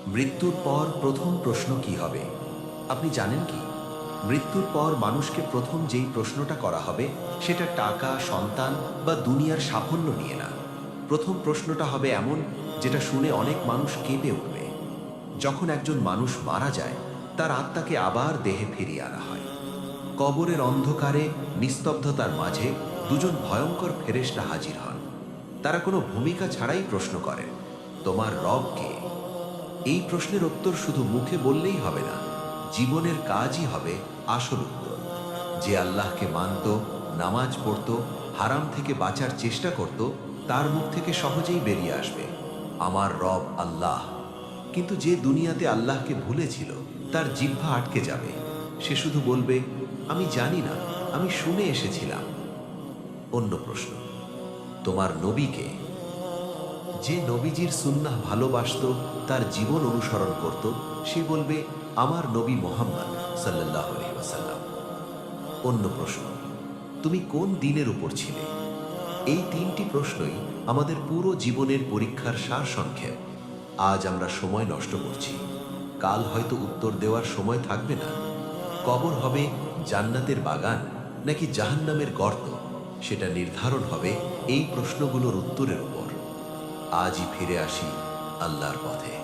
মৃত্যুর পর প্রথম প্রশ্ন কি হবে? আপনি জানেন কি? মৃত্যুর পর মানুষকে প্রথম যেই প্রশ্নটা করা হবে সেটা টাকা, সন্তান বা দুনিয়ার সাফল্য নিয়ে না। প্রথম প্রশ্নটা হবে এমন, যেটা শুনে অনেক মানুষ কেঁপে উঠবে। যখন একজন মানুষ মারা যায়, তার আত্মাকে আবার দেহে ফিরিয়ে আনা হয়। কবরের অন্ধকারে, নিস্তব্ধতার মাঝে দুজন ভয়ঙ্কর ফেরেশতা হাজির হন। তারা কোনো ভূমিকা ছাড়াই প্রশ্ন করেন, তোমার রব কে? এই প্রশ্নের উত্তর শুধু মুখে বললেই হবে না, জীবনের কাজই হবে আসল উত্তর। যে আল্লাহকে মানত, নামাজ পড়ত, হারাম থেকে বাঁচার চেষ্টা করত, তার মুখ থেকে সহজেই বেরিয়ে আসবে, আমার রব আল্লাহ। কিন্তু যে দুনিয়াতে আল্লাহকে ভুলেছিল, তার জিহ্বা আটকে যাবে। সে শুধু বলবে, আমি জানি না, আমি শুনে এসেছিলাম। অন্য প্রশ্ন, তোমার নবীকে? যে নবীজির সুন্নাহ ভালোবাসত, তার জীবন অনুসরণ করত, সে বলবে, আমার নবী মোহাম্মদ সাল্লাল্লাহু আলাইহি ওয়াসাল্লাম। অন্য প্রশ্ন, তুমি কোন দিনের উপর ছিলে? এই তিনটি প্রশ্নই আমাদের পুরো জীবনের পরীক্ষার সারসংক্ষেপ। আজ আমরা সময় নষ্ট করছি, কাল হয়তো উত্তর দেওয়ার সময় থাকবে না। কবর হবে জান্নাতের বাগান নাকি জাহান্নামের গর্ত, সেটা নির্ধারণ হবে এই প্রশ্নগুলোর উত্তরের উপর। আজই ফিরে আসি আল্লাহর পথে।